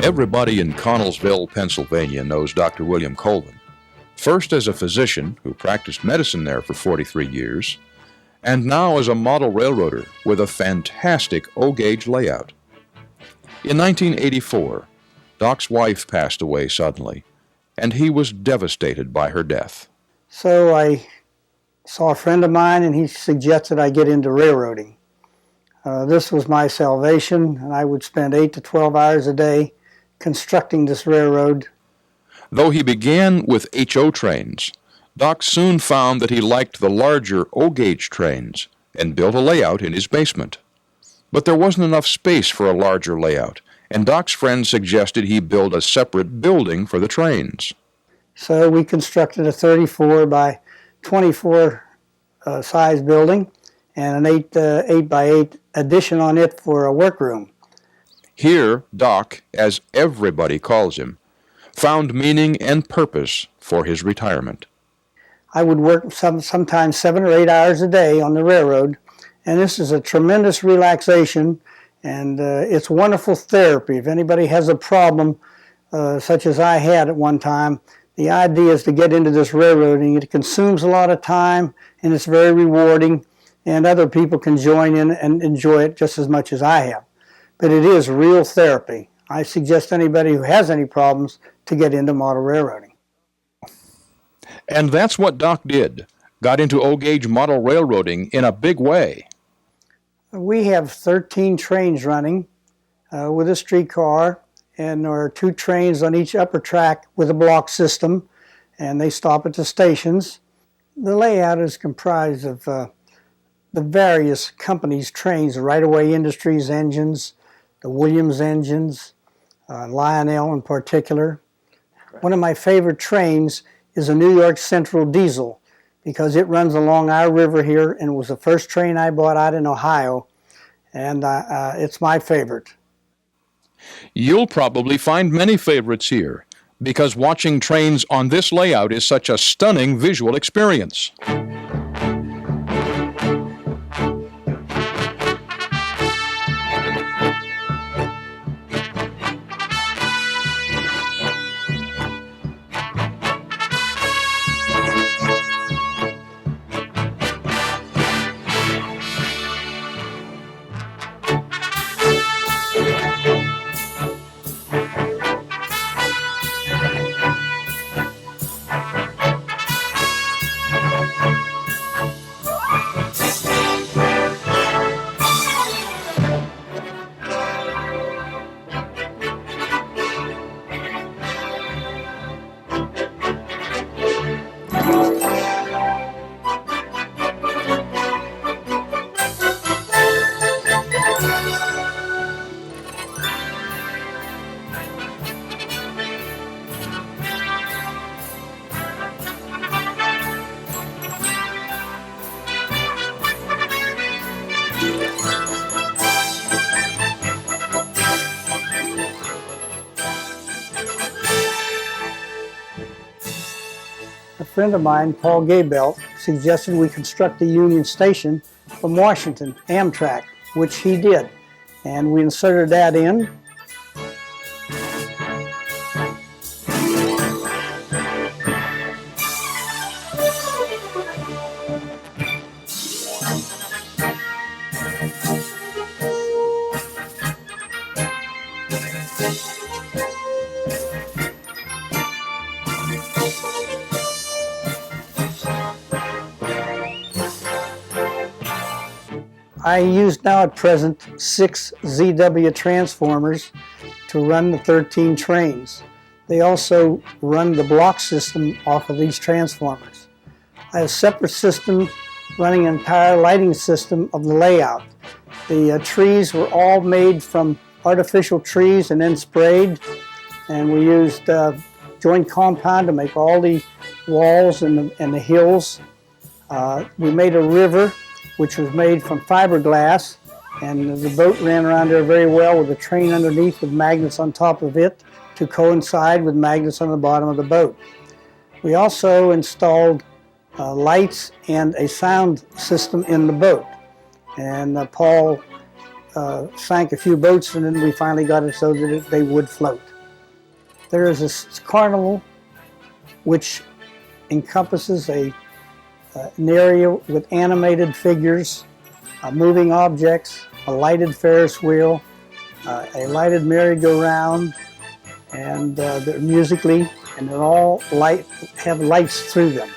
Everybody in Connellsville, Pennsylvania knows Dr. William Colvin, first as a physician who practiced medicine there for 43 years, and now as a model railroader with a fantastic O-gauge layout. In 1984, Doc's wife passed away suddenly, and he was devastated by her death. So I saw a friend of mine, and he suggested I get into railroading. This was my salvation, and I would spend 8 to 12 hours a day constructing this railroad. Though he began with HO trains, Doc soon found that he liked the larger O-gauge trains and built a layout in his basement. But there wasn't enough space for a larger layout, and Doc's friend suggested he build a separate building for the trains. So we constructed a 34 by 24 size building and an 8 by 8 addition on it for a workroom. Here, Doc, as everybody calls him, found meaning and purpose for his retirement. I would work sometimes 7 or 8 hours a day on the railroad, and this is a tremendous relaxation, and it's wonderful therapy. If anybody has a problem such as I had at one time, the idea is to get into this railroading. It consumes a lot of time, and it's very rewarding, and other people can join in and enjoy it just as much as I have. But it is real therapy. I suggest anybody who has any problems to get into model railroading. And that's what Doc did, got into O-gauge model railroading in a big way. We have 13 trains running with a streetcar, and there are 2 trains on each upper track with a block system, and they stop at the stations. The layout is comprised of the various companies' trains, the Right-of-Way Industries engines, the Williams engines, Lionel in particular. One of my favorite trains is a New York Central diesel because it runs along our river here, and it was the first train I bought out in Ohio, and it's my favorite. You'll probably find many favorites here because watching trains on this layout is such a stunning visual experience. A friend of mine, Paul Gaybelt, suggested we construct a Union Station from Washington, Amtrak, which he did. And we inserted that in. I use now at present 6 ZW transformers to run the 13 trains. They also run the block system off of these transformers. I have a separate system running an entire lighting system of the layout. The trees were all made from artificial trees and then sprayed, and we used joint compound to make all the walls and the hills. We made a river which was made from fiberglass, and the boat ran around there very well with a train underneath with magnets on top of it to coincide with magnets on the bottom of the boat. We also installed lights and a sound system in the boat. And Paul sank a few boats, and then we finally got it so that they would float. There is a carnival which encompasses an area with animated figures, moving objects, a lighted Ferris wheel, a lighted merry-go-round, and they're musically, and they're all have lights through them.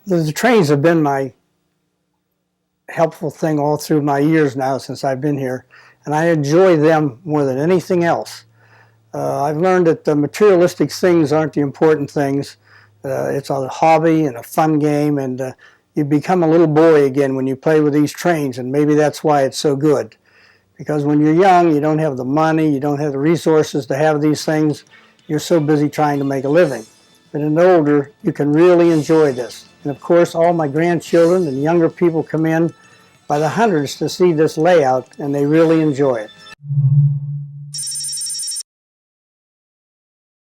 The trains have been my helpful thing all through my years now since I've been here, and I enjoy them more than anything else. I've learned that the materialistic things aren't the important things. It's a hobby and a fun game, and you become a little boy again when you play with these trains, and maybe that's why it's so good. Because when you're young, you don't have the money, you don't have the resources to have these things. You're so busy trying to make a living. But in older, you can really enjoy this. And of course, all my grandchildren and younger people come in by the hundreds to see this layout, and they really enjoy it.